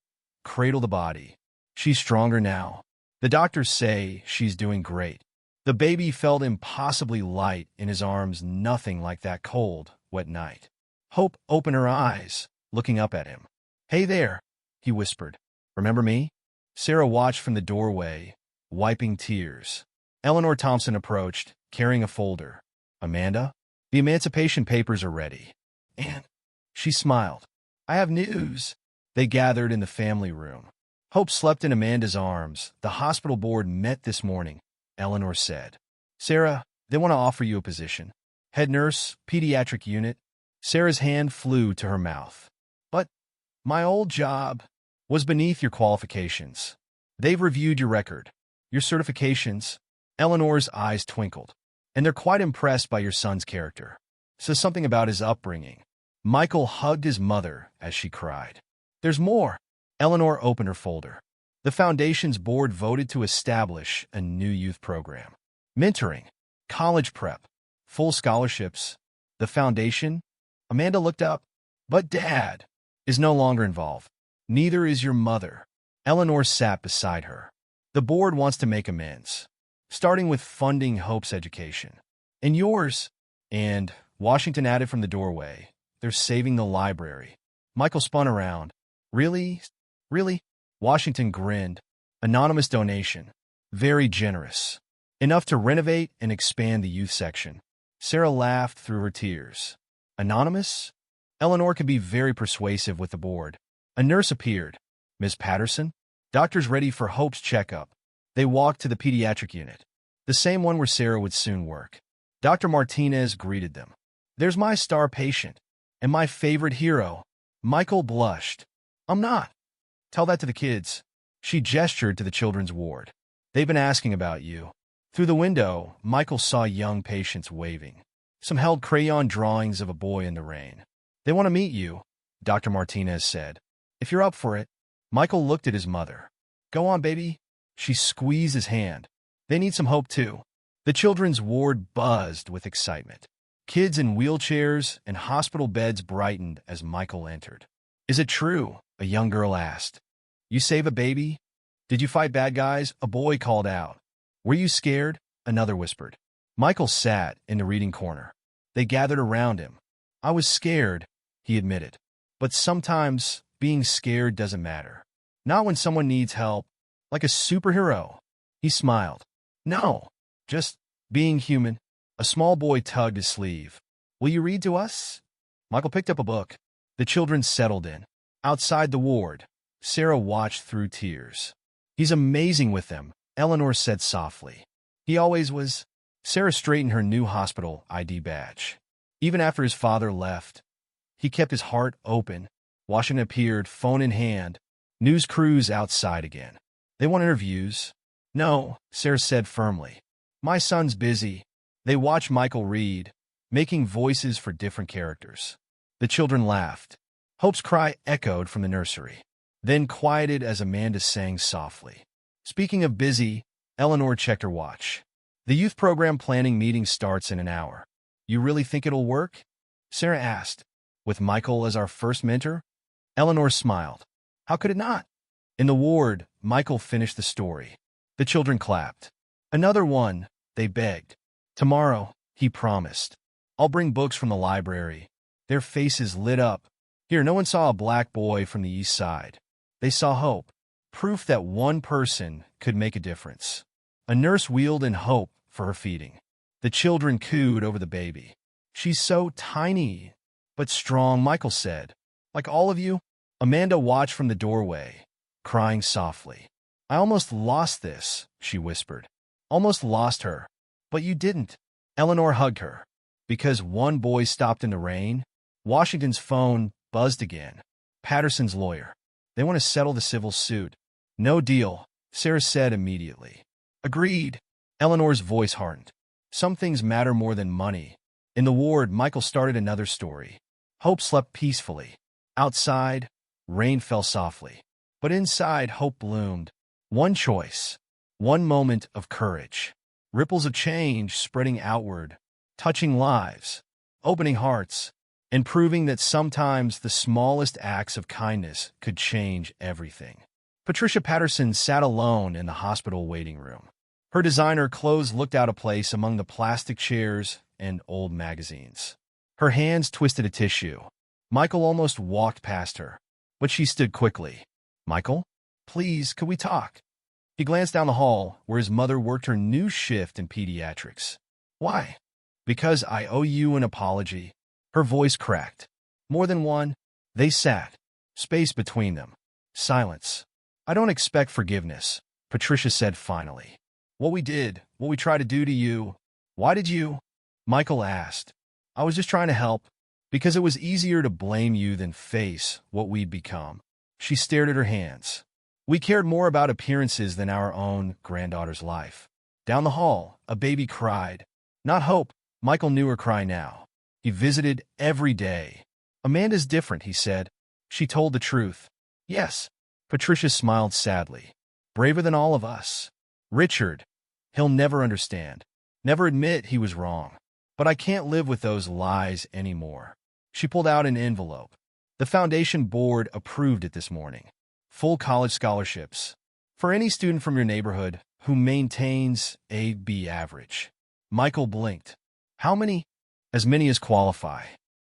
cradle the body. "She's stronger now. The doctors say she's doing great." The baby felt impossibly light in his arms, nothing like that cold, wet night. Hope opened her eyes, looking up at him. "Hey there," he whispered. "Remember me?" Sarah watched from the doorway, wiping tears. Eleanor Thompson approached, carrying a folder. "Amanda, the emancipation papers are ready." "And?" She smiled. "I have news." They gathered in the family room. Hope slept in Amanda's arms. "The hospital board met this morning," Eleanor said. "Sarah, they want to offer you a position. Head nurse, pediatric unit." Sarah's hand flew to her mouth. "But my old job was beneath your qualifications. They've reviewed your record, your certifications." Eleanor's eyes twinkled. "And they're quite impressed by your son's character. Says something about his upbringing." Michael hugged his mother as she cried. "There's more." Eleanor opened her folder. The Foundation's board voted to establish a new youth program. Mentoring, college prep, full scholarships, the foundation. Amanda looked up. But Dad is no longer involved. Neither is your mother. Eleanor sat beside her. The board wants to make amends, starting with funding Hope's education. And yours. And Washington added from the doorway, they're saving the library. Michael spun around. Really? Really? Washington grinned. Anonymous donation. Very generous. Enough to renovate and expand the youth section. Sarah laughed through her tears. Anonymous? Eleanor can be very persuasive with the board. A nurse appeared. Ms. Patterson? Doctor's ready for Hope's checkup. They walked to the pediatric unit, the same one where Sarah would soon work. Dr. Martinez greeted them. There's my star patient, and my favorite hero. Michael blushed. I'm not. Tell that to the kids. She gestured to the children's ward. They've been asking about you. Through the window, Michael saw young patients waving. Some held crayon drawings of a boy in the rain. They want to meet you, Dr. Martinez said. If you're up for it. Michael looked at his mother. Go on, baby. She squeezed his hand. They need some hope, too. The children's ward buzzed with excitement. Kids in wheelchairs and hospital beds brightened as Michael entered. Is it true? A young girl asked. You save a baby? Did you fight bad guys? A boy called out. Were you scared? Another whispered. Michael sat in the reading corner. They gathered around him. I was scared, he admitted. But sometimes being scared doesn't matter. Not when someone needs help, like a superhero. He smiled. No, just being human. A small boy tugged his sleeve. Will you read to us? Michael picked up a book. The children settled in. Outside the ward, Sarah watched through tears. He's amazing with them, Eleanor said softly. He always was. Sarah straightened her new hospital ID badge. Even after his father left, he kept his heart open. Washington appeared, phone in hand. News crews outside again. They want interviews. No, Sarah said firmly. My son's busy. They watched Michael read, making voices for different characters. The children laughed. Hope's cry echoed from the nursery, then quieted as Amanda sang softly. Speaking of busy, Eleanor checked her watch. The youth program planning meeting starts in an hour. You really think it'll work? Sarah asked. With Michael as our first mentor? Eleanor smiled. How could it not? In the ward, Michael finished the story. The children clapped. Another one, they begged. Tomorrow, he promised. I'll bring books from the library. Their faces lit up. Here, no one saw a black boy from the east side. They saw hope. Proof that one person could make a difference. A nurse wheeled in hope for her feeding. The children cooed over the baby. She's so tiny, but strong, Michael said. Like all of you? Amanda watched from the doorway, crying softly. I almost lost this, she whispered. Almost lost her. But you didn't. Eleanor hugged her. Because one boy stopped in the rain, Washington's phone buzzed again. Patterson's lawyer. They want to settle the civil suit. No deal, Sarah said immediately. Agreed. Eleanor's voice hardened. Some things matter more than money. In the ward, Michael started another story. Hope slept peacefully. Outside, rain fell softly. But inside, hope bloomed. One choice. One moment of courage. Ripples of change spreading outward, touching lives, opening hearts, and proving that sometimes the smallest acts of kindness could change everything. Patricia Patterson sat alone in the hospital waiting room. Her designer clothes looked out of place among the plastic chairs and old magazines. Her hands twisted a tissue. Michael almost walked past her, but she stood quickly. Michael, please, could we talk? He glanced down the hall, where his mother worked her new shift in pediatrics. Why? Because I owe you an apology. Her voice cracked. More than one. They sat. Space between them. Silence. I don't expect forgiveness, Patricia said finally. What we did, what we tried to do to you. Why did you? Michael asked. I was just trying to help. Because it was easier to blame you than face what we'd become. She stared at her hands. We cared more about appearances than our own granddaughter's life. Down the hall, a baby cried. Not Hope. Michael knew her cry now. He visited every day. Amanda's different, he said. She told the truth. Yes. Patricia smiled sadly. Braver than all of us. Richard. He'll never understand. Never admit he was wrong. But I can't live with those lies anymore. She pulled out an envelope. The foundation board approved it this morning. Full college scholarships. For any student from your neighborhood who maintains a B average. Michael blinked. How many? As many as qualify.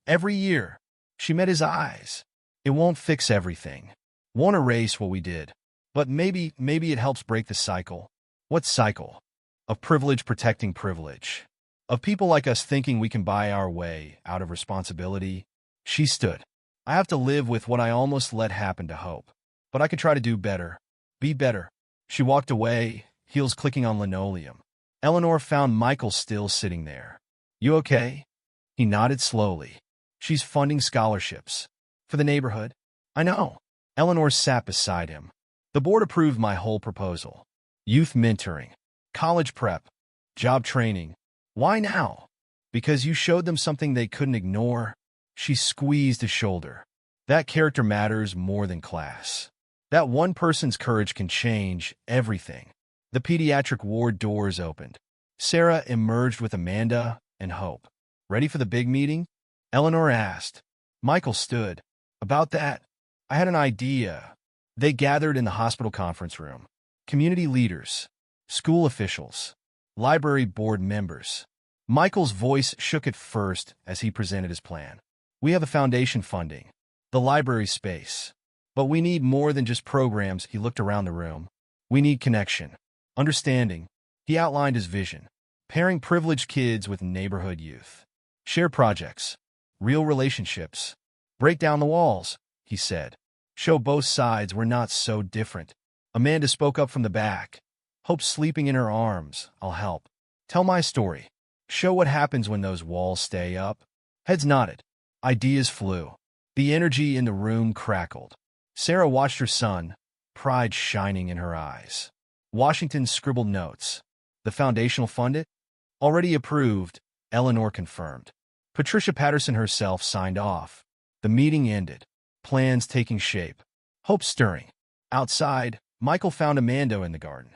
Every year. She met his eyes. It won't fix everything. Won't erase what we did. But maybe it helps break the cycle. What cycle? Of privilege protecting privilege. Of people like us thinking we can buy our way out of responsibility. She stood. I have to live with what I almost let happen to Hope. But I could try to do better. Be better. She walked away, heels clicking on linoleum. Eleanor found Michael still sitting there. You okay? He nodded slowly. She's funding scholarships. For the neighborhood? I know. Eleanor sat beside him. The board approved my whole proposal. Youth mentoring. College prep. Job training. Why now? Because you showed them something they couldn't ignore. She squeezed his shoulder. That character matters more than class. That one person's courage can change everything. The pediatric ward doors opened. Sarah emerged with Amanda and Hope. Ready for the big meeting? Eleanor asked. Michael stood. About that, I had an idea. They gathered in the hospital conference room. Community leaders, school officials, library board members. Michael's voice shook at first as he presented his plan. We have a foundation funding, the library space. But we need more than just programs. He looked around the room. We need connection, understanding. He outlined his vision, pairing privileged kids with neighborhood youth. Share projects, real relationships. Break down the walls, he said. Show both sides we're not so different. Amanda spoke up from the back. Hope sleeping in her arms. I'll help. Tell my story. Show what happens when those walls stay up. Heads nodded. Ideas flew. The energy in the room crackled. Sarah watched her son, pride shining in her eyes. Washington scribbled notes. The foundation will fund it? Already approved, Eleanor confirmed. Patricia Patterson herself signed off. The meeting ended. Plans taking shape. Hope stirring. Outside, Michael found Amanda in the garden.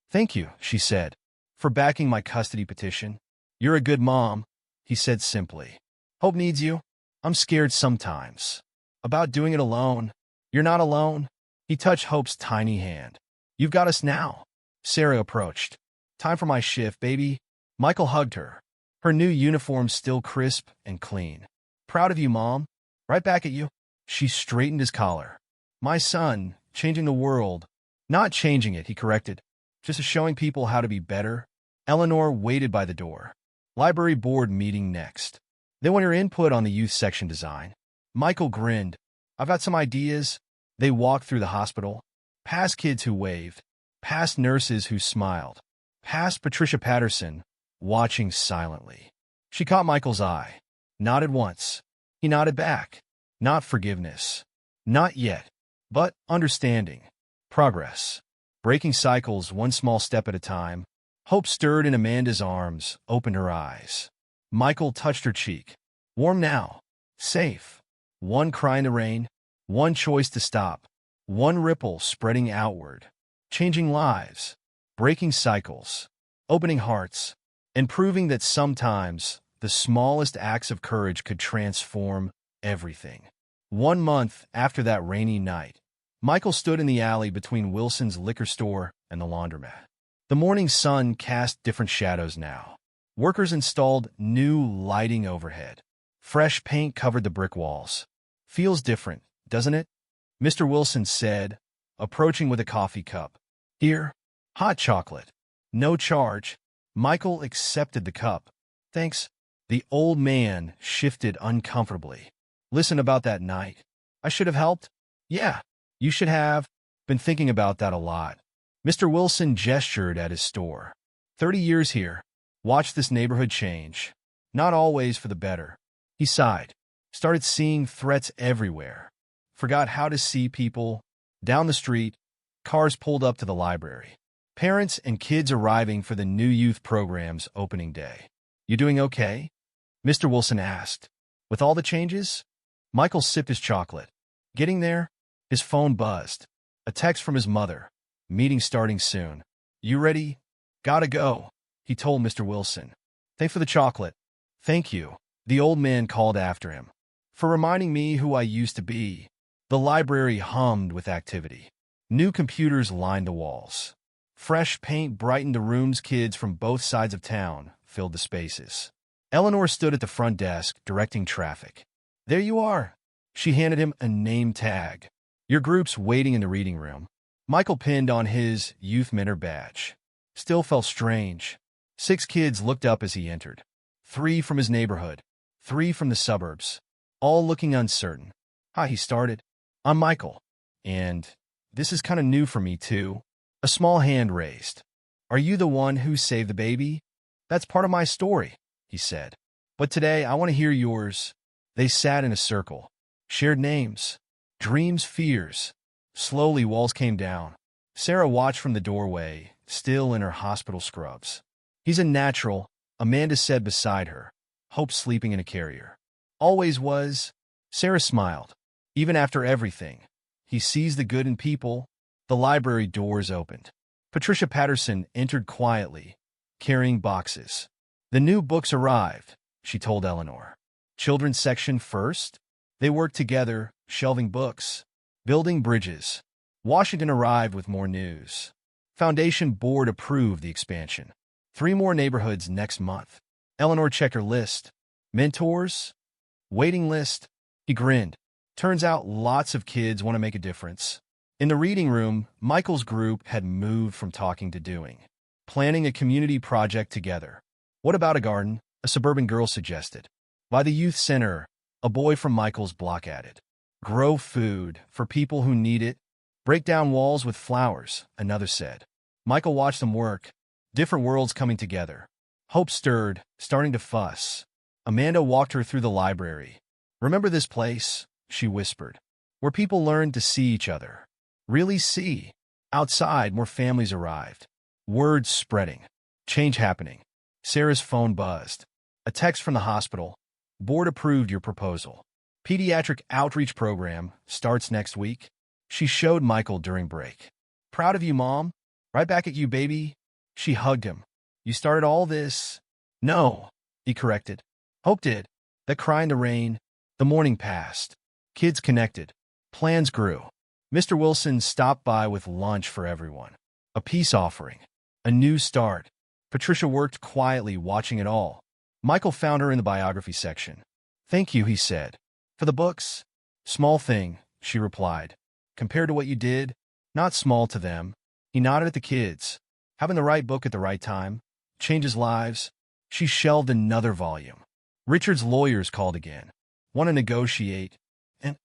Thank you, she said, for backing my custody petition. You're a good mom, he said simply. Hope needs you. I'm scared sometimes. About doing it alone. You're not alone. He touched Hope's tiny hand. You've got us now. Sarah approached. Time for my shift, baby. Michael hugged her. Her new uniform still crisp and clean. Proud of you, Mom. Right back at you. She straightened his collar. My son, changing the world. Not changing it, he corrected. Just showing people how to be better. Eleanor waited by the door. Library board meeting next. They want your input on the youth section design. Michael grinned. I've got some ideas. They walked through the hospital. Past kids who waved. Past nurses who smiled. Past Patricia Patterson, watching silently. She caught Michael's eye. Nodded once. He nodded back. Not forgiveness. Not yet. But understanding. Progress. Breaking cycles one small step at a time. Hope stirred in Amanda's arms, opened her eyes. Michael touched her cheek. Warm now. Safe. One cry in the rain. One choice to stop. One ripple spreading outward. Changing lives. Breaking cycles. Opening hearts. And proving that sometimes the smallest acts of courage could transform everything. 1 month after that rainy night, Michael stood in the alley between Wilson's liquor store and the laundromat. The morning sun cast different shadows now. Workers installed new lighting overhead. Fresh paint covered the brick walls. Feels different, doesn't it? Mr. Wilson said, approaching with a coffee cup. Here, hot chocolate. No charge. Michael accepted the cup. Thanks. The old man shifted uncomfortably. Listen about that night. I should have helped? Yeah, you should have. Been thinking about that a lot. Mr. Wilson gestured at his store. 30 years here. Watched this neighborhood change. Not always for the better. He sighed. Started seeing threats everywhere. Forgot how to see people. Down the street, cars pulled up to the library. Parents and kids arriving for the new youth program's opening day. You doing okay? Mr. Wilson asked. With all the changes? Michael sipped his chocolate. Getting there? His phone buzzed. A text from his mother. Meeting starting soon. You ready? Gotta go, he told Mr. Wilson. Thanks for the chocolate. Thank you, the old man called after him, for reminding me who I used to be. The library hummed with activity. New computers lined the walls. Fresh paint brightened the rooms. Kids from both sides of town filled the spaces. Eleanor stood at the front desk, directing traffic. There you are. She handed him a name tag. Your group's waiting in the reading room. Michael pinned on his youth mentor badge. Still felt strange. 6 kids looked up as he entered. 3 from his neighborhood. 3 from the suburbs. All looking uncertain. Hi, he started. I'm Michael. And this is kind of new for me, too. A small hand raised. Are you the one who saved the baby? That's part of my story, he said. But today, I want to hear yours. They sat in a circle. Shared names. Dreams, fears. Slowly, walls came down. Sarah watched from the doorway, still in her hospital scrubs. He's a natural, Amanda said beside her. Hope sleeping in a carrier. Always was. Sarah smiled. Even after everything. He sees the good in people. The library doors opened. Patricia Patterson entered quietly, carrying boxes. The new books arrived, she told Eleanor. Children's section first. They worked together, shelving books, building bridges. Washington arrived with more news. Foundation board approved the expansion. 3 more neighborhoods next month. Eleanor checked her list. Mentors? Waiting list? He grinned. Turns out lots of kids want to make a difference. In the reading room, Michael's group had moved from talking to doing. Planning a community project together. What about a garden? A suburban girl suggested. By the youth center, a boy from Michael's block added. Grow food for people who need it. Break down walls with flowers, another said. Michael watched them work. Different worlds coming together. Hope stirred, starting to fuss. Amanda walked her through the library. Remember this place? She whispered. Where people learned to see each other. Really see. Outside, more families arrived. Words spreading. Change happening. Sarah's phone buzzed. A text from the hospital. Board approved your proposal. Pediatric outreach program starts next week. She showed Michael during break. Proud of you, Mom. Right back at you, baby. She hugged him. You started all this? No, he corrected. Hope did. That cry in the rain. The morning passed. Kids connected. Plans grew. Mr. Wilson stopped by with lunch for everyone. A peace offering. A new start. Patricia worked quietly, watching it all. Michael found her in the biography section. Thank you, he said. For the books? Small thing, she replied. Compared to what you did, not small to them. He nodded at the kids. Having the right book at the right time changes lives. She shelved another volume. Richard's lawyers called again. Want to negotiate. And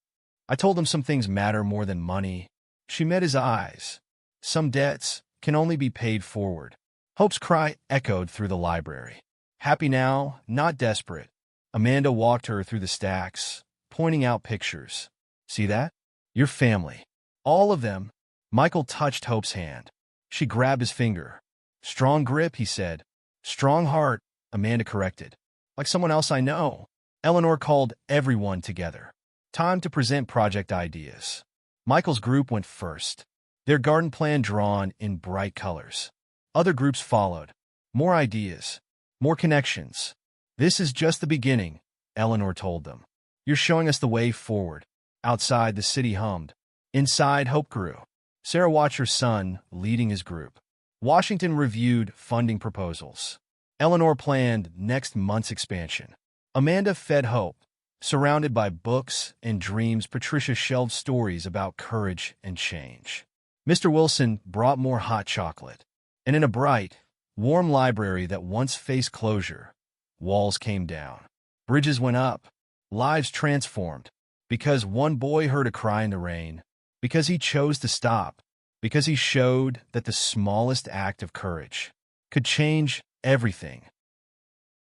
I told them some things matter more than money. She met his eyes. Some debts can only be paid forward. Hope's cry echoed through the library. Happy now, not desperate. Amanda walked her through the stacks, pointing out pictures. See that? Your family. All of them. Michael touched Hope's hand. She grabbed his finger. Strong grip, he said. Strong heart, Amanda corrected. Like someone else I know. Eleanor called everyone together. Time to present project ideas. Michael's group went first. Their garden plan drawn in bright colors. Other groups followed. More ideas. More connections. This is just the beginning, Eleanor told them. You're showing us the way forward. Outside, the city hummed. Inside, hope grew. Sarah watched her son leading his group. Washington reviewed funding proposals. Eleanor planned next month's expansion. Amanda fed hope. Surrounded by books and dreams, Patricia shelved stories about courage and change. Mr. Wilson brought more hot chocolate. And in a bright, warm library that once faced closure, walls came down. Bridges went up. Lives transformed. Because one boy heard a cry in the rain. Because he chose to stop. Because he showed that the smallest act of courage could change everything.